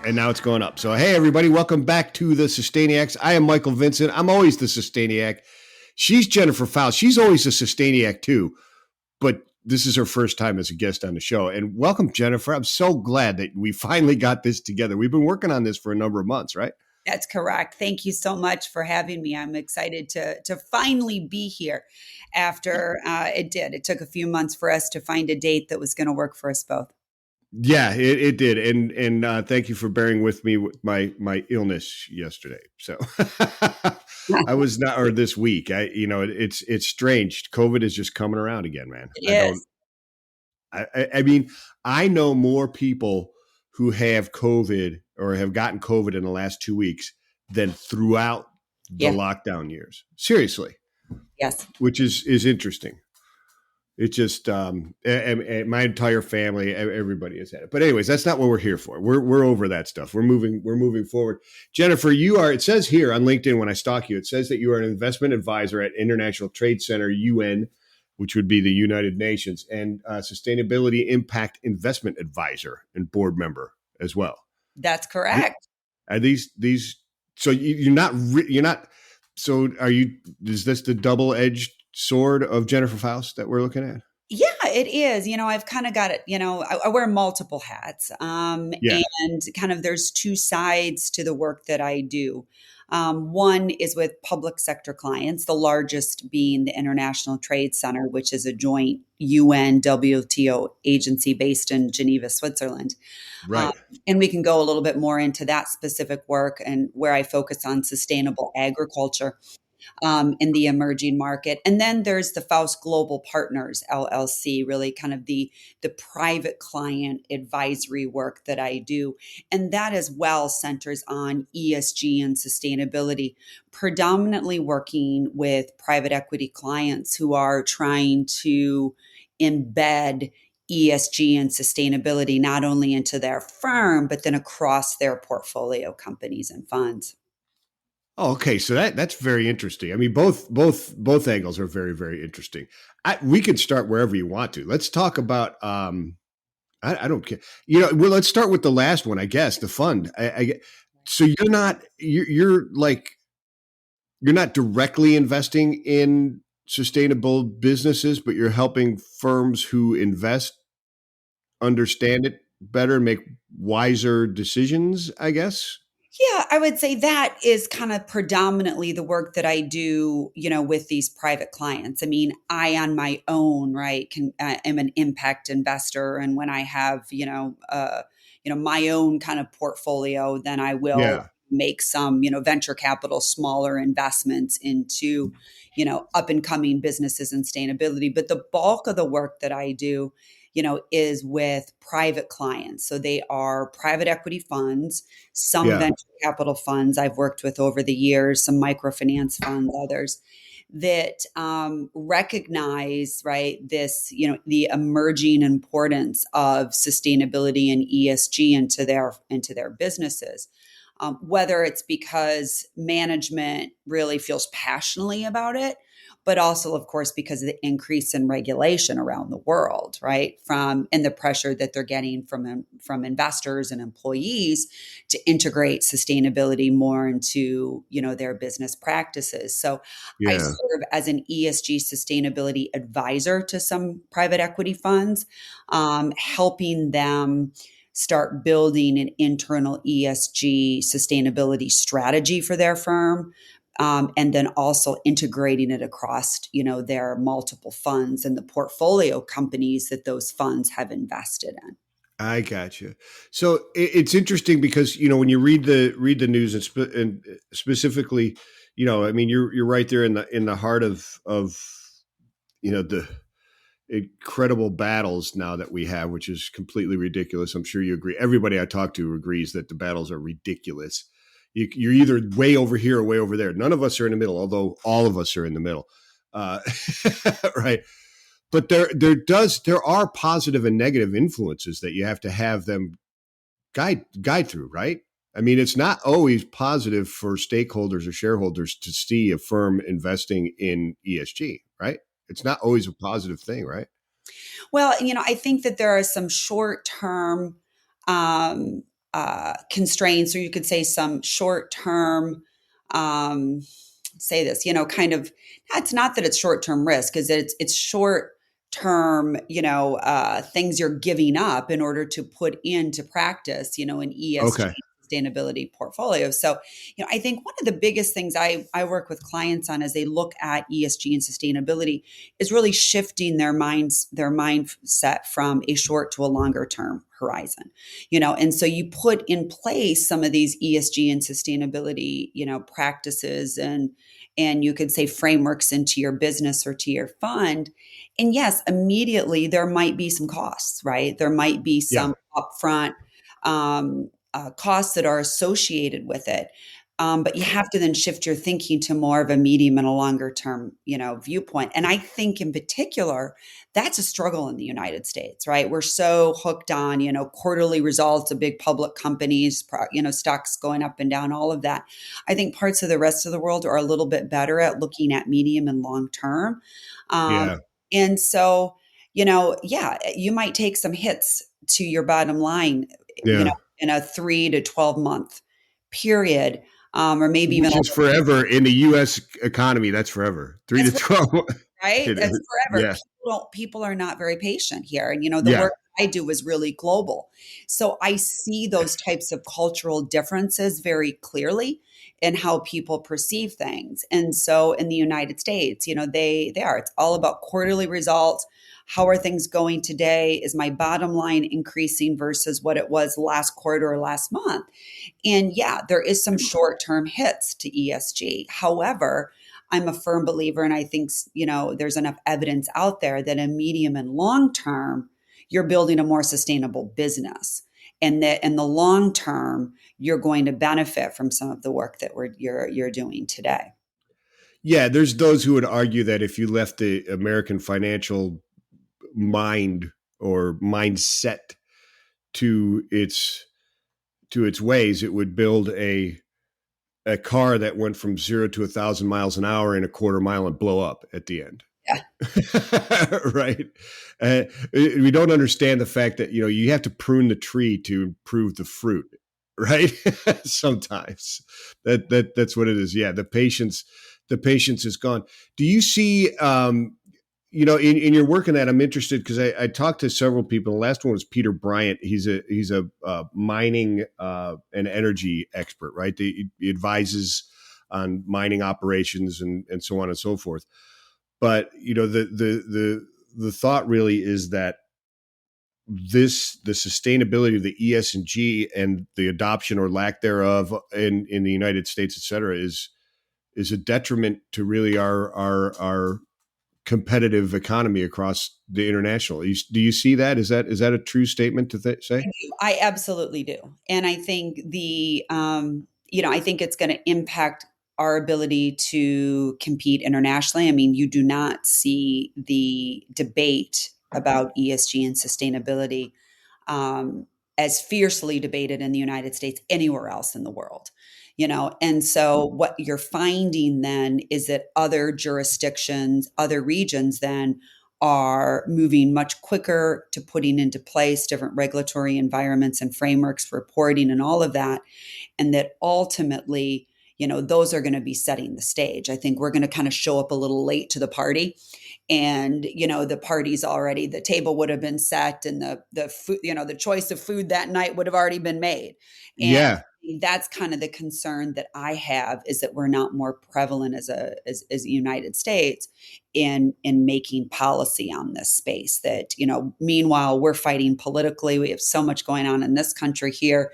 And now it's going up. So, hey, everybody, welcome back to the Sustainiacs. I am Michael Vincent. I'm always the Sustainiac. She's Jennifer Faust. She's always a Sustainiac too, but this is her first time as a guest on the show. And welcome, Jennifer. I'm so glad that we finally got this together. We've been working on this for a number of months, right? That's correct. Thank you so much for having me. I'm excited to finally be here after it did. It took a few months for us to find a date that was going to work for us both. Yeah, it did, and thank you for bearing with me with my illness yesterday. So I was not, or this week. It's strange. COVID is just coming around again, man. It is. I mean, I know more people who have COVID or have gotten COVID in the last 2 weeks than throughout the Yeah. lockdown years. Seriously, Yes. which is interesting. It just and my entire family, everybody has had it. But anyways, that's not what we're here for. We're over that stuff. We're moving forward. Jennifer, you are. It says here on LinkedIn when I stalk you, it says that you are an investment advisor at International Trade Center (UN), which would be the United Nations, and Sustainability Impact Investment Advisor and board member as well. That's correct. Are these? So you're not. You're not. So are you? Is this the double-edged sword of Jennifer Faust that we're looking at? Yeah, it is. I've kind of got it. I wear multiple hats, Yeah. and kind of there's two sides to the work that I do. One is with public sector clients, the largest being the International Trade Center, which is a joint UN WTO agency based in Geneva, Switzerland. Um, Right. and we can go a little bit more into that specific work and where I focus on sustainable agriculture in the emerging market. And then there's the Faust Global Partners LLC, really kind of the private client advisory work that I do. And that as well centers on ESG and sustainability, predominantly working with private equity clients who are trying to embed ESG and sustainability not only into their firm, but then across their portfolio companies and funds. Oh, okay. So that's very interesting. I mean, both angles are very, very interesting. We can start wherever you want to. Let's talk about. I don't care. Well, let's start with the last one. I guess the fund. So you're like you're not directly investing in sustainable businesses, but you're helping firms who invest understand it better and make wiser decisions. I guess. Yeah, I would say that is kind of predominantly the work that I do, with these private clients. I mean, I on my own, right, am an impact investor, and when I have, my own kind of portfolio, then I will Yeah. make some, venture capital, smaller investments into, up and coming businesses and sustainability. But the bulk of the work that I do, is with private clients. So they are private equity funds, some Yeah. venture capital funds I've worked with over the years, some microfinance funds, others that recognize, right, this, the emerging importance of sustainability and ESG into their businesses. Whether it's because management really feels passionately about it, but also, of course, because of the increase in regulation around the world, right? And the pressure that they're getting from investors and employees to integrate sustainability more into, their business practices. So I Yeah. serve as an ESG sustainability advisor to some private equity funds, helping them start building an internal ESG sustainability strategy for their firm. And then also integrating it across, their multiple funds and the portfolio companies that those funds have invested in. I got you. So it's interesting because when you read the news and specifically, I mean you're right there in the heart of the incredible battles now that we have, which is completely ridiculous. I'm sure you agree. Everybody I talk to agrees that the battles are ridiculous. You're either way over here or way over there. None of us are in the middle, although all of us are in the middle, uh, right? But there are positive and negative influences that you have them guide through, right? I mean, it's not always positive for stakeholders or shareholders to see a firm investing in ESG, right? It's not always a positive thing, right? Well, I think that there are some short term constraints, or you could say some short term, um, say this, kind of, it's not that it's short term risk, because it's short term, things you're giving up in order to put into practice, an Okay. ESG sustainability portfolio. So, I think one of the biggest things I work with clients on as they look at ESG and sustainability is really shifting their mindset from a short to a longer term horizon. And so you put in place some of these ESG and sustainability, practices and you could say frameworks into your business or to your fund. And yes, immediately there might be some costs, right? There might be Yeah. some upfront costs that are associated with it. But you have to then shift your thinking to more of a medium and a longer term, viewpoint. And I think in particular, that's a struggle in the United States, right? We're so hooked on, quarterly results of big public companies, stocks going up and down, all of that. I think parts of the rest of the world are a little bit better at looking at medium and long term. Um, Yeah. and so, yeah, you might take some hits to your bottom line, Yeah. in a 3 to 12 month period, or maybe even Which a is little, forever in the U.S. economy. That's forever. Three that's to 12. right? It That's is. forever. Yeah. People are not very patient here. And the Yeah. work I do is really global. So I see those types of cultural differences very clearly in how people perceive things. And so in the United States, they are. It's all about quarterly results. How are things going today? Is my bottom line increasing versus what it was last quarter or last month? And yeah, there is some short-term hits to ESG. However, I'm a firm believer, and I think, there's enough evidence out there that in medium and long term, you're building a more sustainable business. And that in the long term, you're going to benefit from some of the work that you're doing today. Yeah. There's those who would argue that if you left the American financial mind or mindset to its ways, it would build a car that went from 0 to 1,000 miles an hour in a quarter mile and blow up at the end. Yeah. Right. We don't understand the fact that you have to prune the tree to improve the fruit. Right. Sometimes that's what it is. Yeah. The patience is gone. Do you see in your work in that, I'm interested because I talked to several people. The last one was Peter Bryant. He's a mining and energy expert, right? He advises on mining operations and so on and so forth. But the thought really is that the sustainability of the ESG and the adoption or lack thereof in the United States, et cetera, is a detriment to really our competitive economy across the international. Do you see that? Is that a true statement to say? I absolutely do. And I think I think it's going to impact our ability to compete internationally. I mean, you do not see the debate about ESG and sustainability um, as fiercely debated in the United States anywhere else in the world. And so what you're finding then is that other jurisdictions, other regions then are moving much quicker to putting into place different regulatory environments and frameworks for reporting and all of that. And that ultimately, those are going to be setting the stage. I think we're going to kind of show up a little late to the party, and the table would have been set, and the food, the choice of food that night would have already been made. And Yeah, that's kind of the concern that I have, is that we're not more prevalent as the United States in making policy on this space. That, meanwhile we're fighting politically, we have so much going on in this country here.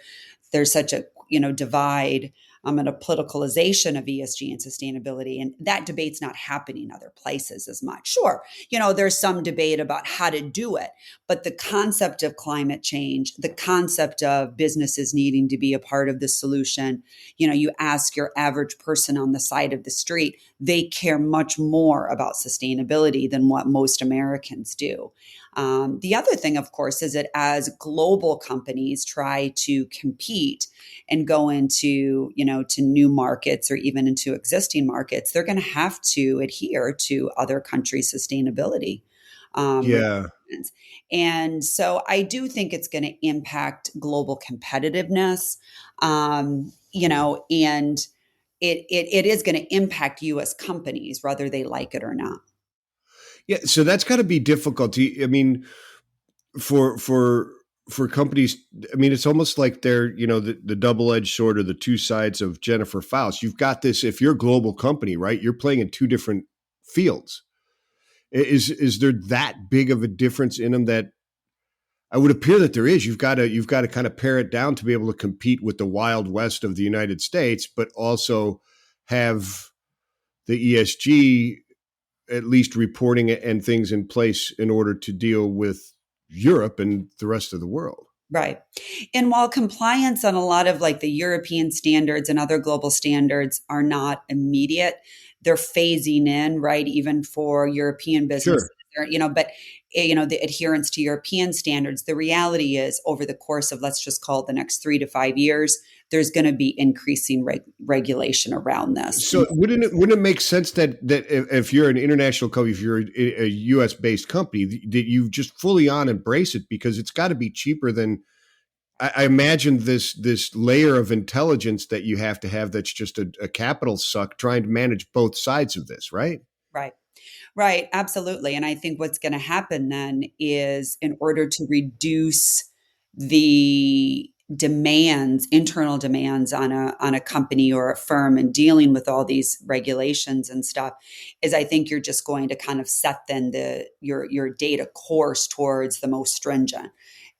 There's such a divide, and a politicalization of ESG and sustainability. And that debate's not happening other places as much. Sure, there's some debate about how to do it, but the concept of climate change, the concept of businesses needing to be a part of the solution, you ask your average person on the side of the street, they care much more about sustainability than what most Americans do. The other thing, of course, is that as global companies try to compete and go into, to new markets or even into existing markets, they're going to have to adhere to other countries' sustainability. Um, yeah. happens. And so I do think it's going to impact global competitiveness, and it is going to impact U.S. companies, whether they like it or not. Yeah, so that's got to be difficult. I mean, for for for companies, I mean, it's almost like they're, the double-edged sword, or the two sides of Jennifer Faust. You've got this, if you're a global company, right? You're playing in two different fields. Is there that big of a difference in them? That I would appear that there is. You've got to kind of pare it down to be able to compete with the wild west of the United States, but also have the ESG at least reporting and things in place in order to deal with Europe and the rest of the world. Right. And while compliance on a lot of like the European standards and other global standards are not immediate, they're phasing in, right? Even for European businesses, Sure. but the adherence to European standards, the reality is over the course of, let's just call it the next 3 to 5 years, there's going to be increasing regulation around this. So wouldn't it make sense that if you're an international company, if you're a U.S. based company, that you just fully on embrace it, because it's got to be cheaper than, I imagine, this layer of intelligence that you have to have, that's just a capital suck trying to manage both sides of this, right? Right. Right, absolutely. And I think what's going to happen then is, in order to reduce the demands, internal demands on a company or a firm, and dealing with all these regulations and stuff, is I think you're just going to kind of set then your data course towards the most stringent.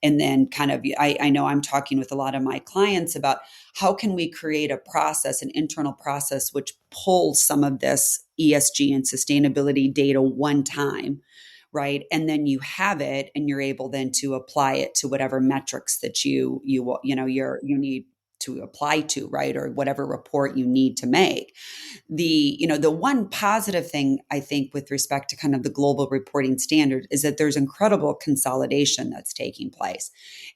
And then kind of, I know I'm talking with a lot of my clients about how can we create a process, an internal process, which pulls some of this ESG and sustainability data one time, right? And then you have it, and you're able then to apply it to whatever metrics that you need to apply to, right? Or whatever report you need to make. The one positive thing I think with respect to kind of the global reporting standard is that there's incredible consolidation that's taking place.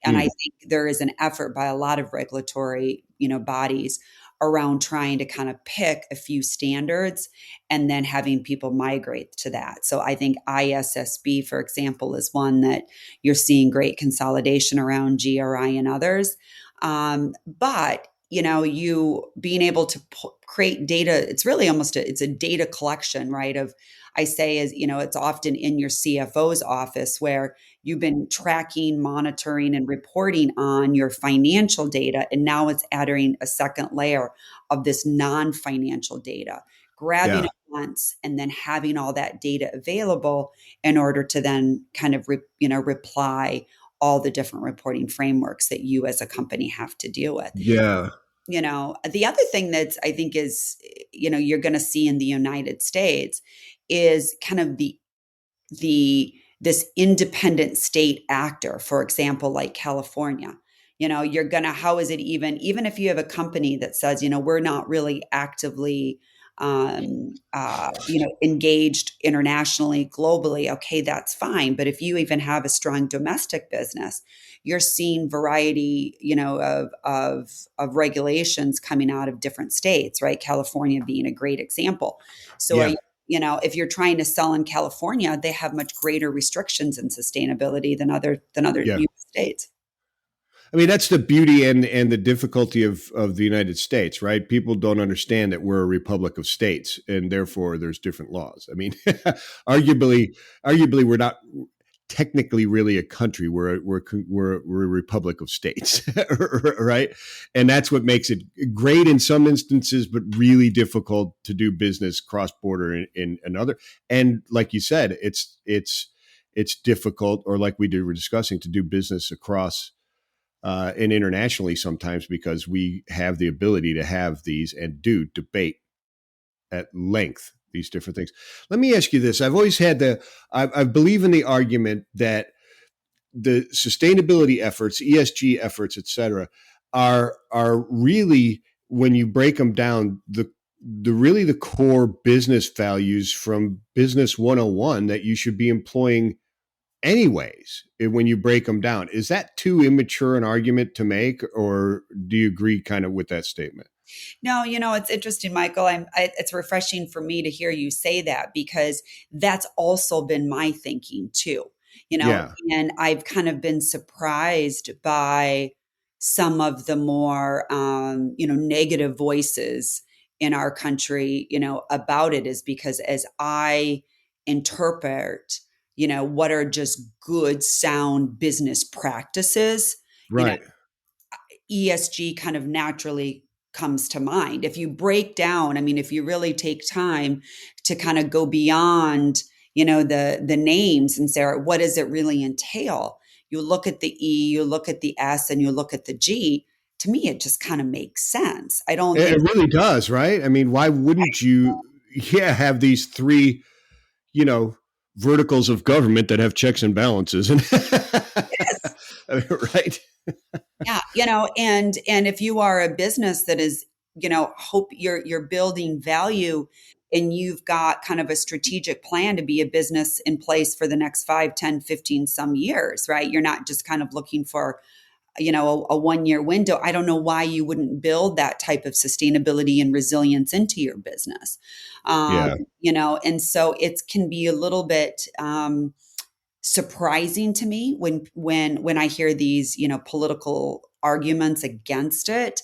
And I Mm. think there is an effort by a lot of regulatory, bodies around trying to kind of pick a few standards and then having people migrate to that. So I think ISSB, for example, is one that you're seeing great consolidation around, GRI and others. But you being able to create data, it's really almost it's a data collection, right? Of, I say, is, it's often in your CFO's office, where you've been tracking, monitoring, and reporting on your financial data, and now it's adding a second layer of this non-financial data, grabbing Yeah. it once and then having all that data available in order to then kind of reply all the different reporting frameworks that you as a company have to deal with. Yeah. The other thing that I think is, you're going to see in the United States is kind of the this independent state actor, for example, like California. You're gonna, how is it, even if you have a company that says, we're not really actively engaged internationally, globally, okay, that's fine. But if you even have a strong domestic business, you're seeing variety, of regulations coming out of different states, right? California being a great example. So Yeah. if you're trying to sell in California, they have much greater restrictions in sustainability than other Yeah. US states. I mean, that's the beauty and the difficulty of the United States, right? People don't understand that we're a republic of states, and therefore there's different laws. I mean, arguably, we're not technically really a country. We're a republic of states, right? And that's what makes it great in some instances, but really difficult to do business cross border in another. And like you said, it's difficult, or like were discussing, to do business across and internationally sometimes, because we have the ability to have these and do debate at length these different things. Let me ask you this. I've always had I believe in the argument that the sustainability efforts, ESG efforts, et cetera, are really, when you break them down, the core business values from Business 101 that you should be employing anyways, when you break them down. Is that too immature an argument to make, or do you agree kind of with that statement? No, it's interesting, Michael. It's refreshing for me to hear you say that, because that's also been my thinking too. you know, Yeah. and I've kind of been surprised by some of the more, negative voices in our country, about it, is because as I interpret, what are just good, sound business practices, you know, Right. ESG kind of naturally comes to mind. If you break down, I mean, if you really take time to kind of go beyond, the names and say, what does it really entail? You look at the E, you look at the S, and you look at the G. To me, it just kind of makes sense. I don't It think. really does, right? I mean, why wouldn't you, yeah, have these three, you know, verticals of government that have checks and balances, and right? Yeah, and if you are a business that is, hope you're building value, and you've got kind of a strategic plan to be a business in place for the next 5, 10, 15 some years, right? You're not just kind of looking for, a 1 year window. I don't know why you wouldn't build that type of sustainability and resilience into your business. Yeah, And so it can be a little bit surprising to me when I hear these, political arguments against it.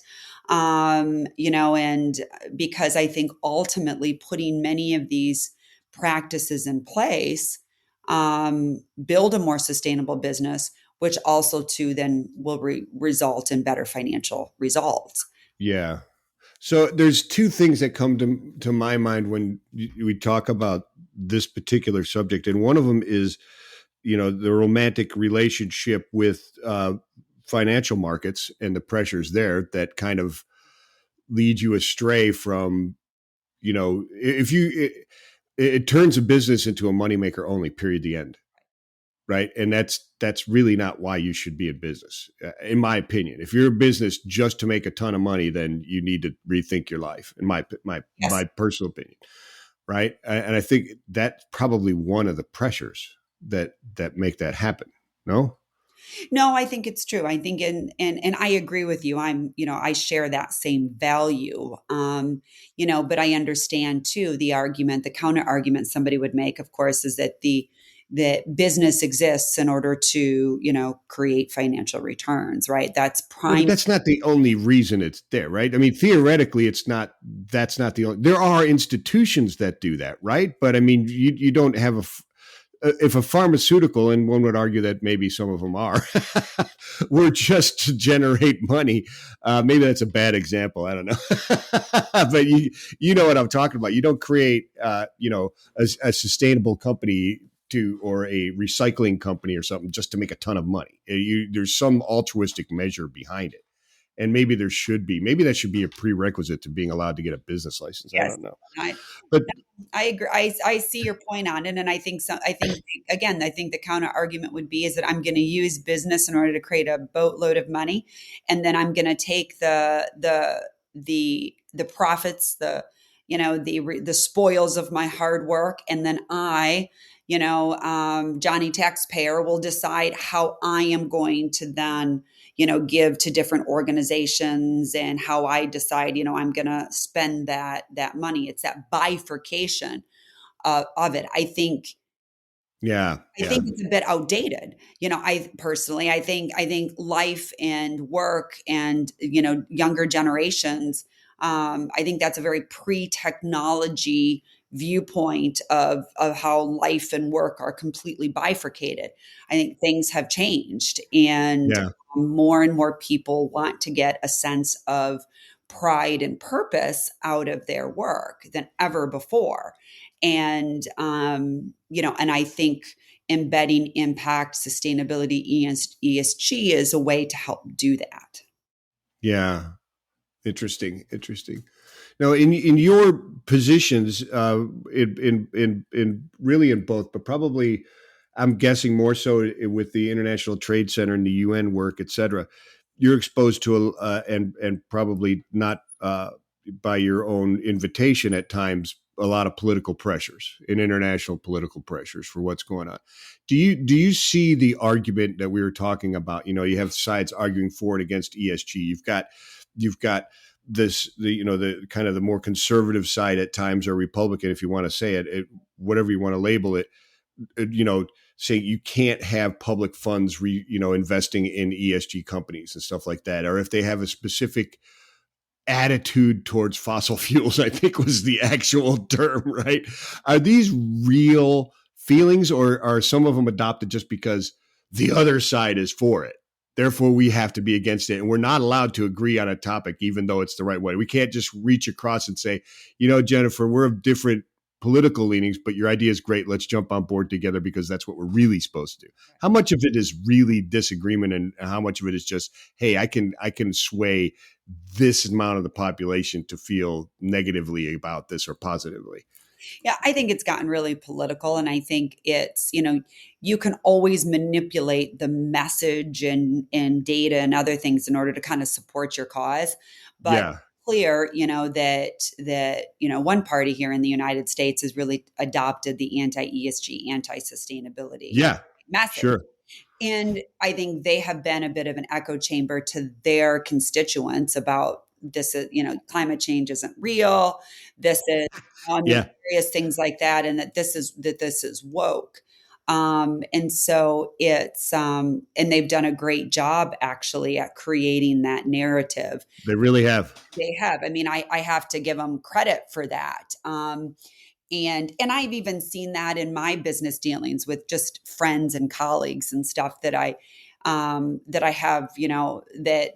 And because I think ultimately putting many of these practices in place build a more sustainable business, which also too then will result in better financial results. yeah. So there's two things that come to my mind when we talk about this particular subject, and one of them is, the romantic relationship with financial markets and the pressures there that kind of lead you astray from, if it turns a business into a moneymaker only, period, the end, right? And that's really not why you should be in business, in my opinion. If you're a business just to make a ton of money, then you need to rethink your life, in my Yes. personal opinion, right? And I think that's probably one of the pressures that make that happen. No. No, I think it's true. I think, and I agree with you. I share that same value. But I understand too the argument, the counter argument somebody would make, of course, is that that business exists in order to, create financial returns, right? That's Yeah, but prime. that's not the only reason it's there, right? I mean, theoretically, it's not. That's not the only. There are institutions that do that, right? But I mean, you don't have if a pharmaceutical, and one would argue that maybe some of them are, were just to generate money. Maybe that's a bad example. I don't know, but you know what I'm talking about. You don't create, a sustainable company or a recycling company or something just to make a ton of money. There's some altruistic measure behind it, and maybe there should be. Maybe that should be a prerequisite to being allowed to get a business license. I Yes. don't know, I, but I agree. I see your point on it, and I think so. I think again, I think the counter argument would be is that I'm going to use business in order to create a boatload of money, and then I'm going to take the profits, the spoils of my hard work, and then Johnny taxpayer, will decide how I am going to then give to different organizations, and how I decide, I'm going to spend that money. It's that bifurcation of it. yeah, I yeah, think it's a bit outdated. I personally, I think life and work and, younger generations, I think that's a very pre-technology viewpoint of how life and work are completely bifurcated. I think things have changed, and yeah. more and more people want to get a sense of pride and purpose out of their work than ever before. And I think embedding impact, sustainability, ESG is a way to help do that. Yeah. Interesting. Interesting. Now, in your positions, in really in both, but probably, I'm guessing more so with the International Trade Center and the UN work, et cetera, you're exposed to and probably not by your own invitation at times, a lot of political pressures and international political pressures for what's going on. Do you see the argument that we were talking about? You have sides arguing for and against ESG. You've got the kind of the more conservative side at times, or Republican, if you want to say it, whatever you want to label it, saying you can't have public funds, investing in ESG companies and stuff like that, or if they have a specific attitude towards fossil fuels, I think was the actual term, right? Are these real feelings, or are some of them adopted just because the other side is for it? Therefore, we have to be against it. And we're not allowed to agree on a topic, even though it's the right way. We can't just reach across and say, Jennifer, we're of different political leanings, but your idea is great. Let's jump on board together because that's what we're really supposed to do. How much of it is really disagreement, and how much of it is just, hey, I can sway this amount of the population to feel negatively about this or positively? Yeah, I think it's gotten really political. And I think it's, you can always manipulate the message and data and other things in order to kind of support your cause. But Yeah. clear, one party here in the United States has really adopted the anti-ESG, anti-sustainability Yeah. message. Sure. And I think they have been a bit of an echo chamber to their constituents about this is, climate change isn't real. This is, I mean, Yeah. various things like that, and that this is woke. And so and they've done a great job actually at creating that narrative. They really have. They have. I mean, I have to give them credit for that. And I've even seen that in my business dealings with just friends and colleagues and stuff that I have, that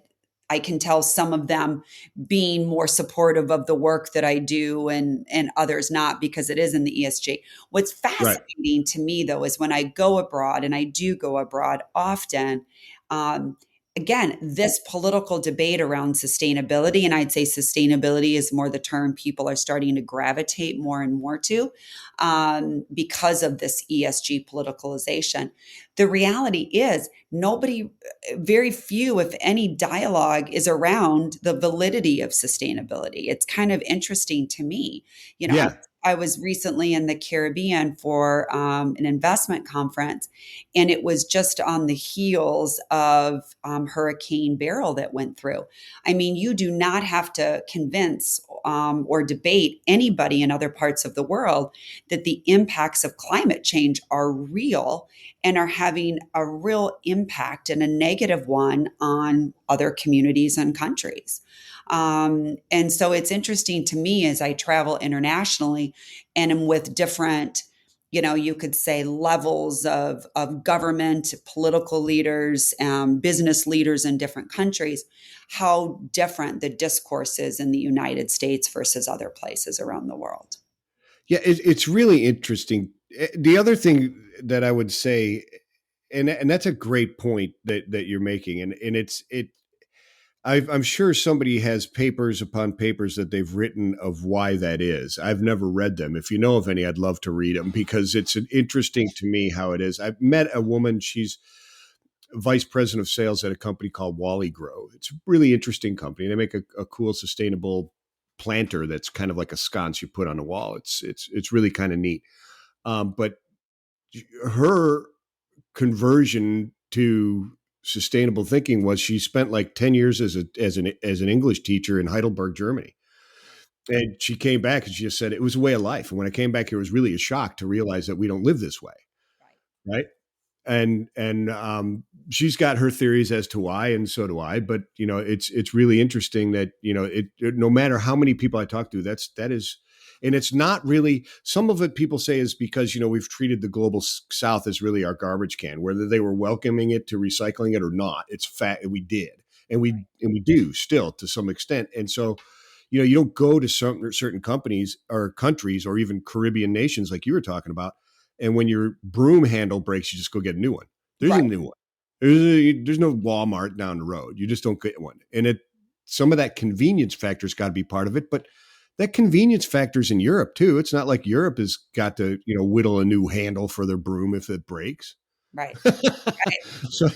I can tell some of them being more supportive of the work that I do, and others not, because it is in the ESG. What's Right. fascinating to me though is when I go abroad, and I do go abroad often, um, again, this political debate around sustainability, and I'd say sustainability is more the term people are starting to gravitate more and more to, because of this ESG politicalization. The reality is, very few, if any, dialogue is around the validity of sustainability. It's kind of interesting to me. You know, I, Yeah. I was recently in the Caribbean for an investment conference, and it was just on the heels of Hurricane Beryl that went through. I mean, you do not have to convince or debate anybody in other parts of the world that the impacts of climate change are real and are having a real impact, and a negative one, on other communities and countries. And so it's interesting to me as I travel internationally and am with different, you could say, levels of government, political leaders, business leaders in different countries, how different the discourse is in the United States versus other places around the world. Yeah. It's really interesting. The other thing that I would say, and that's a great point that you're making, and I'm sure somebody has papers upon papers that they've written of why that is. I've never read them. If you know of any, I'd love to read them, because it's interesting to me how it is. I've met a woman. She's vice president of sales at a company called Wally Grow. It's a really interesting company. They make a cool, sustainable planter that's kind of like a sconce you put on a wall. It's really kind of neat. But her conversion to sustainable thinking was she spent like 10 years as an English teacher in Heidelberg, Germany. And she came back and she just said it was a way of life. And when I came back here, it was really a shock to realize that we don't live this way. Right. And she's got her theories as to why, and so do I. But it's really interesting that no matter how many people I talk to, that is, and it's not really. Some of it people say is because we've treated the global South as really our garbage can, whether they were welcoming it to recycling it or not. It's fact we did, and we do still to some extent. And so you don't go to certain companies or countries or even Caribbean nations like you were talking about, and when your broom handle breaks, you just go get a new one. There's a Right. new one. There's no Walmart down the road. You just don't get one. And some of that convenience factor's got to be part of it, but that convenience factor's in Europe too. It's not like Europe has got to whittle a new handle for their broom if it breaks. Right. So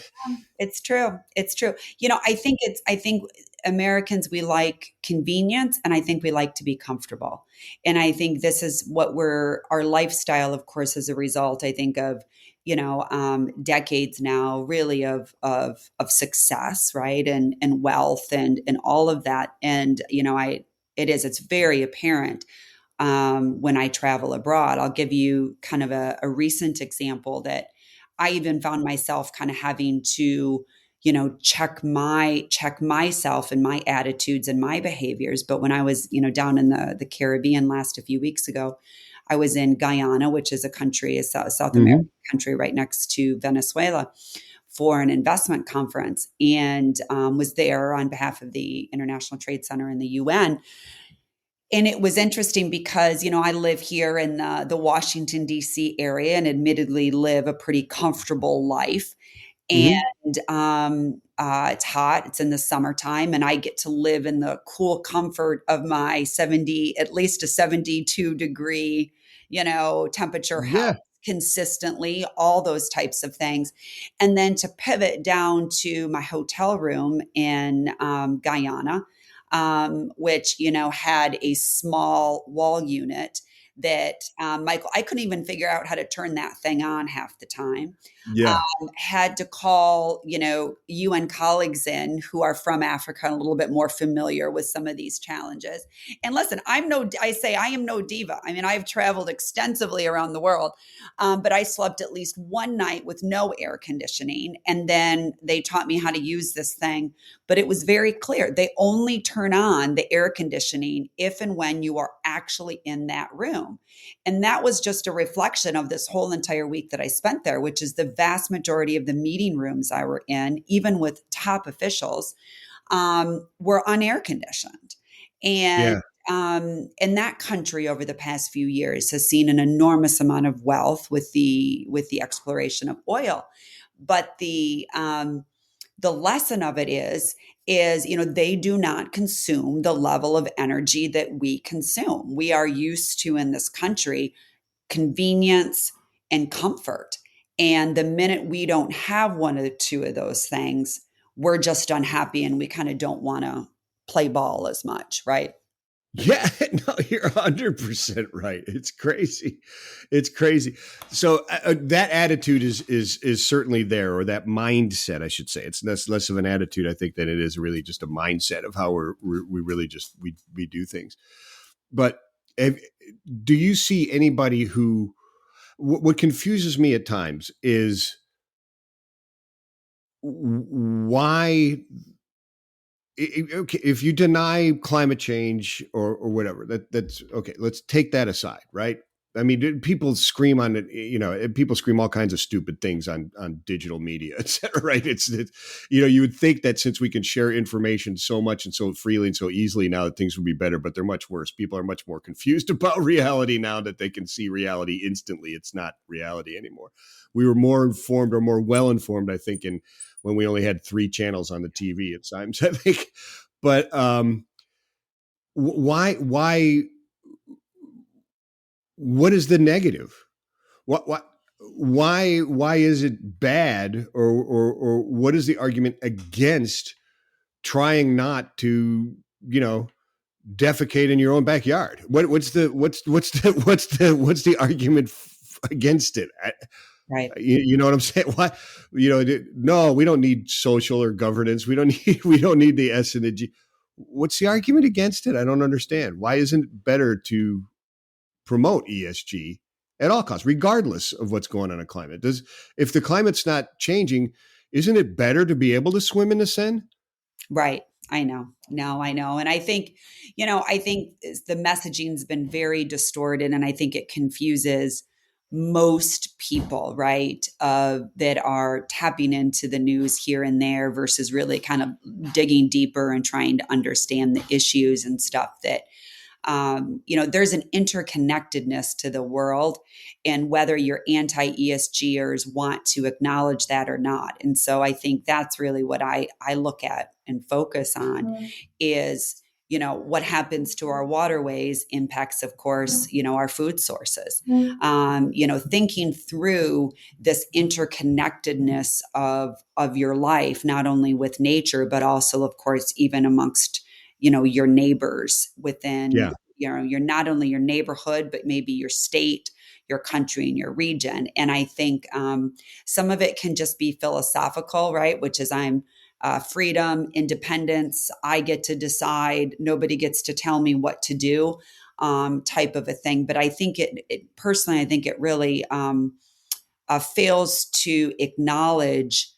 It's true. It's true. I think Americans, we like convenience, and I think we like to be comfortable. And I think this is what our lifestyle, of course, as a result, I think of, decades now really of success, right. And wealth and all of that. And, it's very apparent when I travel abroad. I'll give you kind of a recent example that I even found myself kind of having to, check myself and my attitudes and my behaviors. But when I was, down in the Caribbean last a few weeks ago, I was in Guyana, which is a South American Hmm. country right next to Venezuela, for an investment conference, and was there on behalf of the International Trade Center in the UN. And it was interesting because, I live here in the Washington, D.C. area, and admittedly live a pretty comfortable life. Hmm. And it's hot, it's in the summertime, and I get to live in the cool comfort of my 70, at least a 72-degree, temperature house Yeah. consistently, all those types of things. And then to pivot down to my hotel room in Guyana, which, had a small wall unit that, Michael, I couldn't even figure out how to turn that thing on half the time. Yeah. Had to call, UN colleagues in who are from Africa, a little bit more familiar with some of these challenges. And listen, I say I am no diva. I mean, I've traveled extensively around the world, but I slept at least one night with no air conditioning. And then they taught me how to use this thing. But it was very clear. They only turn on the air conditioning if and when you are actually in that room. And that was just a reflection of this whole entire week that I spent there, which is the vast majority of the meeting rooms I were in, even with top officials, were unair conditioned. And Yeah. and that country over the past few years has seen an enormous amount of wealth with the exploration of oil. But the lesson of it is they do not consume the level of energy that we consume. We are used to, in this country, convenience and comfort. And the minute we don't have one or two of those things, we're just unhappy and we kind of don't want to play ball as much, right? Yeah, no, you're 100% right. It's crazy. It's crazy. So that attitude is certainly there, or that mindset, I should say. It's less of an attitude, I think, than it is really just a mindset of how we really just we do things. But have, do you see anybody who what confuses me at times is why okay, if you deny climate change or whatever, that's okay. Let's take that aside, right? I mean, people scream on it, people scream all kinds of stupid things on digital media, et cetera, right? You would think that since we can share information so much and so freely and so easily now that things would be better, but they're much worse. People are much more confused about reality now that they can see reality instantly. It's not reality anymore. We were more informed or more well informed, I think, in when we only had three channels on the TV at times, I think. But why, what is the negative? What, why is it bad? Or what is the argument against trying not to, you know, defecate in your own backyard? What's the argument against it? Right. You know what I'm saying? Why, no, we don't need social or governance. We don't need the S and the G. What's the argument against it? I don't understand. Why isn't it better to promote ESG at all costs, regardless of what's going on in climate? If the climate's not changing, isn't it better to be able to swim in the Seine? Right. I know. No, I know. And I think the messaging's been very distorted, and I think it confuses most people, right? That are tapping into the news here and there versus really kind of digging deeper and trying to understand the issues and stuff that there's an interconnectedness to the world, and whether your anti ESGers want to acknowledge that or not. And so I think that's really what I look at and focus on is, what happens to our waterways impacts, of course, our food sources. Thinking through this interconnectedness of your life, not only with nature, but also, of course, even amongst your neighbors within, Yeah, you're not only your neighborhood, but maybe your state, your country, and your region. And I think some of it can just be philosophical, right? Which is freedom, independence. I get to decide. Nobody gets to tell me what to do, type of a thing. But I think personally, I think it really fails to acknowledge,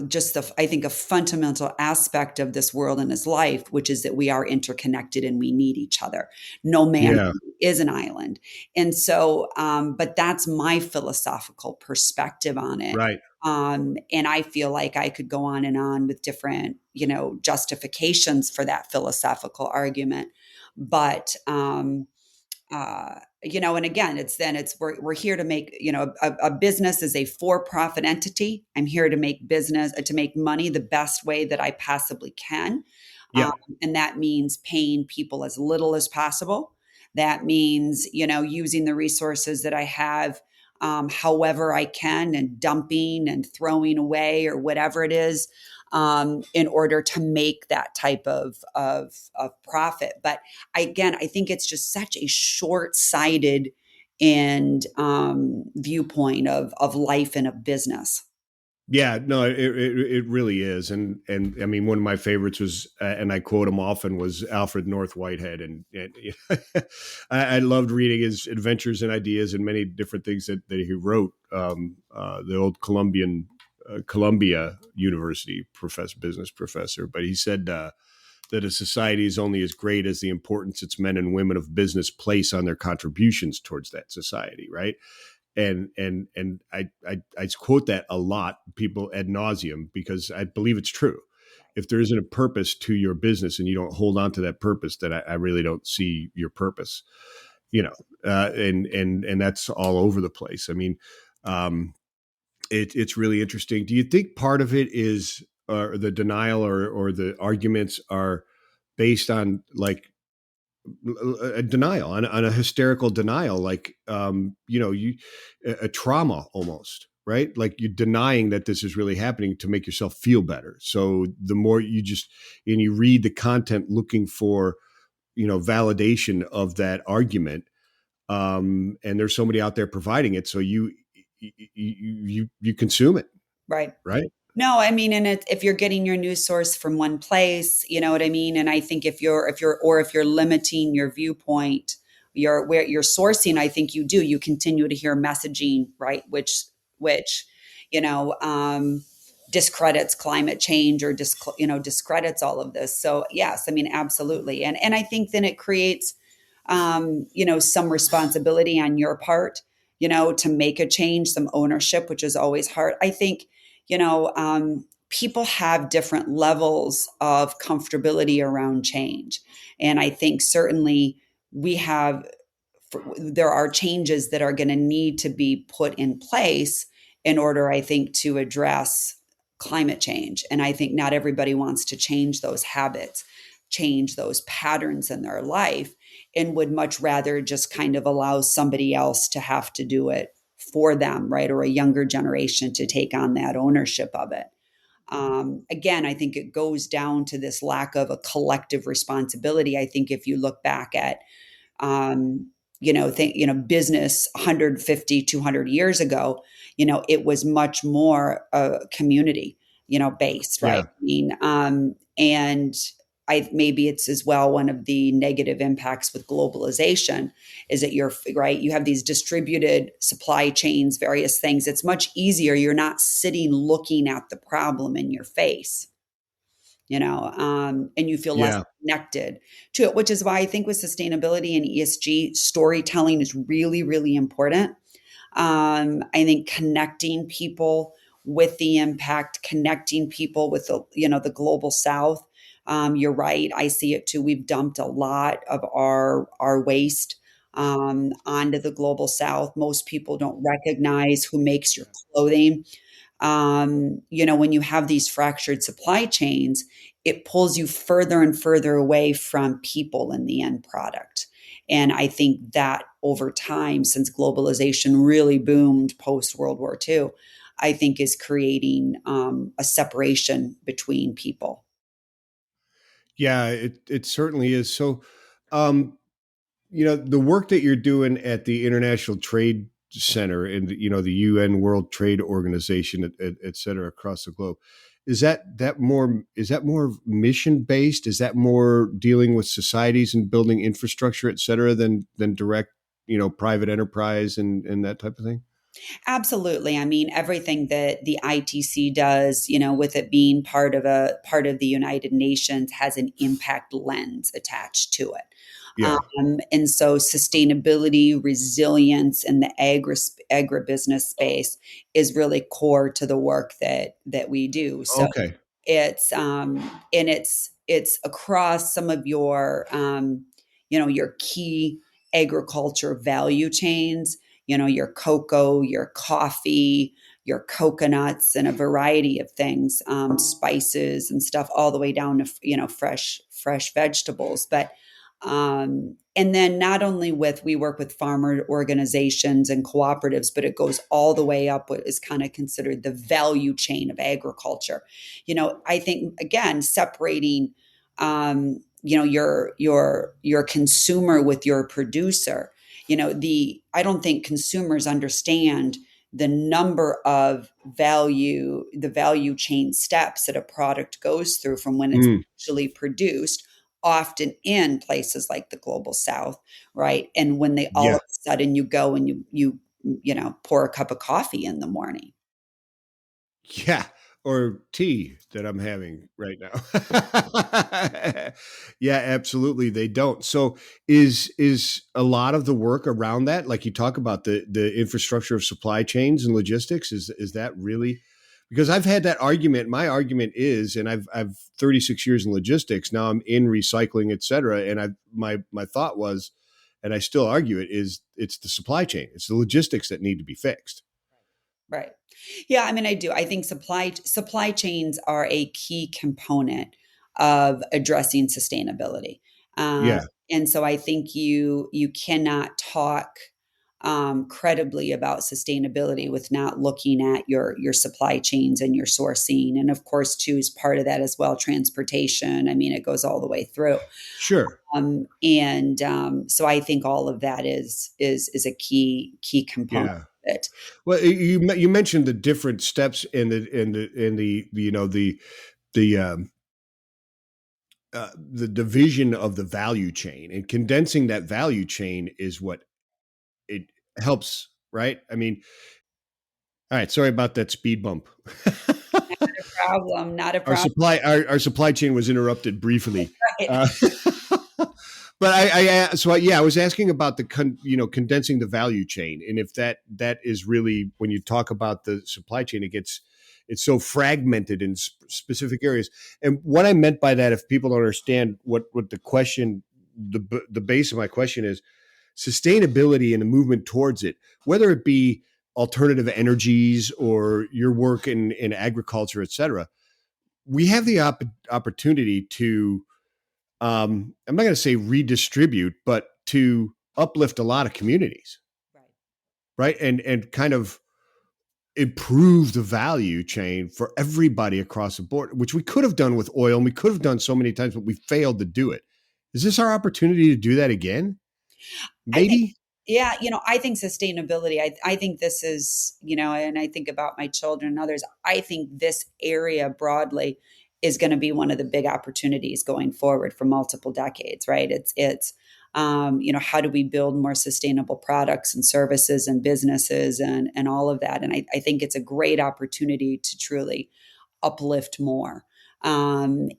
just I think a fundamental aspect of this world and his life, which is that we are interconnected and we need each other. No man Yeah. is an island. And so, but that's my philosophical perspective on it. Right. And I feel like I could go on and on with different, justifications for that philosophical argument. But, and again, we're here to make, a business is a for-profit entity. I'm here to make business, to make money the best way that I possibly can. Um, Yeah. and that means paying people as little as possible. That means, using the resources that I have, however I can, and dumping and throwing away or whatever it is, in order to make that type of profit. But again, I think it's just such a short-sighted and viewpoint of life and of business. Yeah, no, it really is, and I mean, one of my favorites was, and I quote him often, was Alfred North Whitehead, and I loved reading his adventures and ideas and many different things that he wrote. The old Columbia University business professor, but he said that a society is only as great as the importance its men and women of business place on their contributions towards that society, right? And I quote that a lot, people ad nauseum, because I believe it's true. If there isn't a purpose to your business and you don't hold on to that purpose, then I really don't see your purpose. And that's all over the place. I mean, it's really interesting. Do you think part of it is the denial, or the arguments are based on like a denial, on a hysterical denial, like a trauma almost, right? Like you're denying that this is really happening to make yourself feel better. So the more you read the content looking for validation of that argument, and there's somebody out there providing it, so you consume it, Right. right? No, I mean, and if you're getting your news source from one place, you know what I mean. And I think if you're limiting your viewpoint, where you're sourcing, I think you continue to hear messaging, right, which you know discredits climate change, or discredits all of this. So yes, I mean, absolutely. And I think then it creates some responsibility on your part, to make a change, some ownership, which is always hard. I think, people have different levels of comfortability around change. And I think certainly we have, there are changes that are going to need to be put in place in order, I think, to address climate change. And I think not everybody wants to change those habits, change those patterns in their life, and would much rather just kind of allow somebody else to have to do it for them, right? Or a younger generation to take on that ownership of it. Again, I think it goes down to this lack of a collective responsibility. I think if you look back at business 150, 200 years ago, it was much more community, based, right? Yeah. I mean, and maybe it's as well one of the negative impacts with globalization is that you're right. You have these distributed supply chains, various things. It's much easier. You're not sitting looking at the problem in your face, and you feel less Yeah. connected to it, which is why I think with sustainability and ESG, storytelling is really, really important. I think connecting people with the impact, connecting people with the global South. You're right. I see it too. We've dumped a lot of our waste onto the global South. Most people don't recognize who makes your clothing. When you have these fractured supply chains, it pulls you further and further away from people in the end product. And I think that over time, since globalization really boomed post World War II, I think is creating a separation between people. Yeah, it certainly is. So, um, the work that you're doing at the International Trade Center and the UN World Trade Organization, et cetera, across the globe, is that more mission based? Is that more dealing with societies and building infrastructure, et cetera, than direct private enterprise and that type of thing? Absolutely. I mean, everything that the ITC does, with it being part of the United Nations, has an impact lens attached to it. Yeah. And so sustainability, resilience, and the agribusiness space is really core to the work that we do. So Okay. it's across some of your key agriculture value chains, your cocoa, your coffee, your coconuts, and a variety of things, spices and stuff, all the way down to fresh vegetables. But and then not only we work with farmer organizations and cooperatives, but it goes all the way up what is kind of considered the value chain of agriculture. I think, again, separating your consumer with your producer. I don't think consumers understand the value chain steps that a product goes through from when it's Mm, actually produced, often in places like the global south, right? And when they all yeah. of a sudden you go and pour a cup of coffee in the morning. Yeah, or tea that I'm having right now. Yeah, absolutely, they don't. So, is a lot of the work around that, like you talk about the infrastructure of supply chains and logistics, is that really? Because I've had that argument. My argument is, and I've 36 years in logistics. Now I'm in recycling, et cetera. And my thought was, and I still argue it, is it's the supply chain, it's the logistics that need to be fixed. Right. Yeah, I mean, I do. I think supply chains are a key component of addressing sustainability. Um, Yeah, and so I think you cannot talk credibly about sustainability with not looking at your supply chains and your sourcing, and of course, too, is part of that as well. Transportation. I mean, it goes all the way through. sure. And So I think all of that is a key component Yeah. of it. Well, you mentioned the different steps in the the division of the value chain, and condensing that value chain is what it helps, right? I mean, all right. Sorry about that speed bump. Not a Our problem. our supply chain was interrupted briefly. Right. Uh, but I was asking about condensing the value chain, and if that is really, when you talk about the supply chain, it's so fragmented in specific areas. And what I meant by that, if people don't understand what the question, the base of my question is, sustainability and the movement towards it, whether it be alternative energies or your work in agriculture, et cetera. We have the opportunity to, I'm not going to say redistribute, but to uplift a lot of communities, Right. right? And kind of improve the value chain for everybody across the board, which we could have done with oil and we could have done so many times, but we failed to do it. Is this our opportunity to do that again? I think, Maybe? yeah, I think sustainability, I think this is, and I think about my children and others, I think this area broadly is going to be one of the big opportunities going forward for multiple decades, right? How do we build more sustainable products and services and businesses and all of that? And I think it's a great opportunity to truly uplift more, and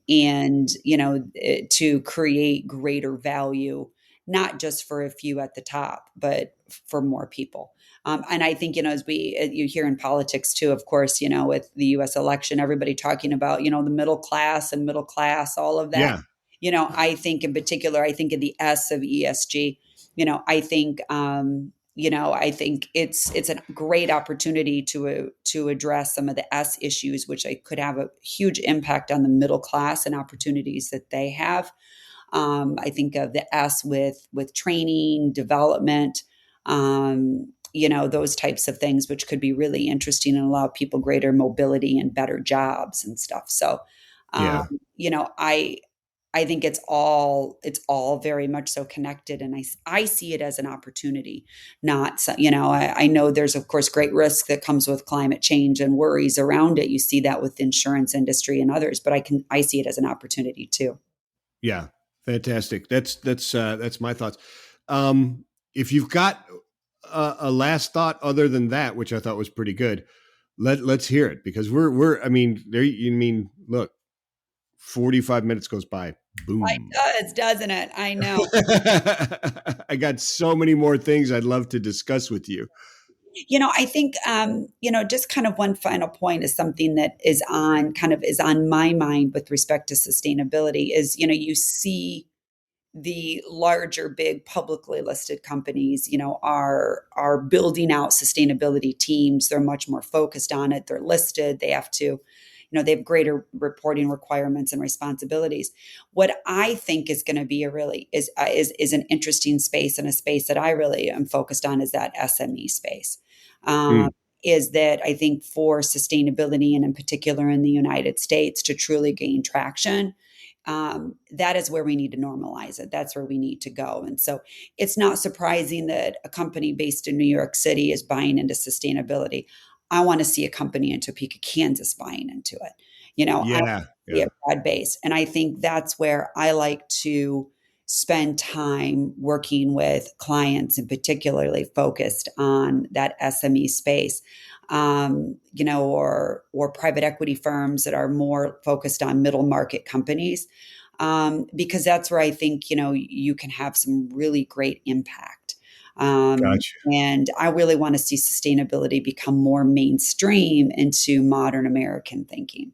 to create greater value, not just for a few at the top, but for more people. And I think, as you hear in politics too, of course, with the US election, everybody talking about, the middle class, all of that. Yeah. I think in particular, I think of the S of ESG. I think it's a great opportunity to address some of the S issues, which I could have a huge impact on the middle class and opportunities that they have. I think of the S with training, development, those types of things, which could be really interesting and allow people greater mobility and better jobs and stuff. So, um, Yeah. you know, I think it's all very much so connected, and I see it as an opportunity, not I know there's of course great risk that comes with climate change and worries around it. You see that with insurance industry and others, but I see it as an opportunity too. Yeah. Fantastic. That's my thoughts. If you've got a last thought other than that, which I thought was pretty good, let's hear it because we're I mean, there you mean look, 45 minutes goes by. It Boom. does, doesn't it? I know. I got so many more things I'd love to discuss with you. I think, just kind of one final point is something that is on my mind with respect to sustainability is, you see the larger, big publicly listed companies, are building out sustainability teams. They're much more focused on it. They're listed. They have to, they have greater reporting requirements and responsibilities. What I think is going to be a really is an interesting space, and a space that I really am focused on is that SME space. Um, Mm, is that I think for sustainability, and in particular in the United States, to truly gain traction, that is where we need to normalize it. That's where we need to go. And so it's not surprising that a company based in New York City is buying into sustainability. I want to see a company in Topeka, Kansas buying into it. I yeah, see yeah, it broad base. And I think that's where I like to spend time working with clients, and particularly focused on that SME space, or private equity firms that are more focused on middle market companies, because that's where I think you can have some really great impact. gotcha. And I really want to see sustainability become more mainstream into modern American thinking.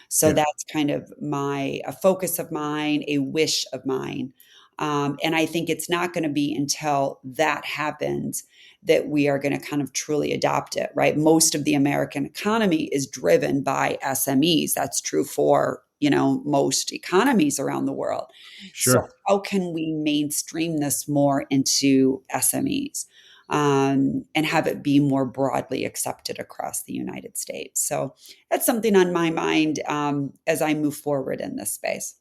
So Yeah, that's kind of a focus of mine, a wish of mine. And I think it's not going to be until that happens that we are going to kind of truly adopt it, right? Most of the American economy is driven by SMEs. That's true for, most economies around the world. So sure. how can we mainstream this more into SMEs? And have it be more broadly accepted across the United States. So that's something on my mind, as I move forward in this space.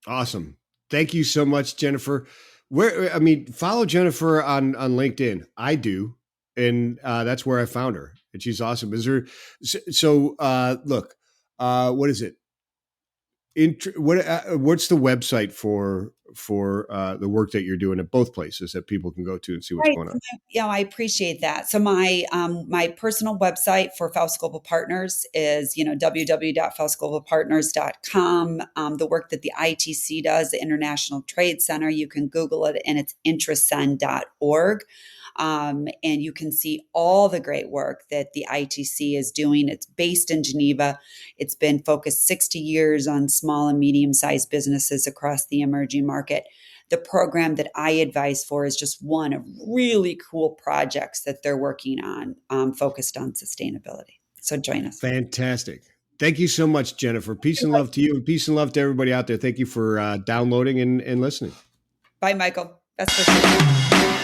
Awesome. Thank you so much, Jennifer. I mean, follow Jennifer on LinkedIn. I do, and that's where I found her, and she's awesome. Is there? So, look, what is it? What's the website for the work that you're doing at both places that people can go to and see what's Right. going on? Yeah, I appreciate that. So my personal website for Faust Global Partners is, www.faustglobalpartners.com. The work that the ITC does, the International Trade Center, you can Google it, and it's intrasend.org. And you can see all the great work that the ITC is doing. It's based in Geneva. It's been focused 60 years on small and medium sized businesses across the emerging market. The program that I advise for is just one of really cool projects that they're working on, focused on sustainability. So join us. Fantastic. Thank you so much, Jennifer. Peace and love to you, and peace and love to everybody out there. Thank you for downloading and listening. Bye, Michael. Best wishes.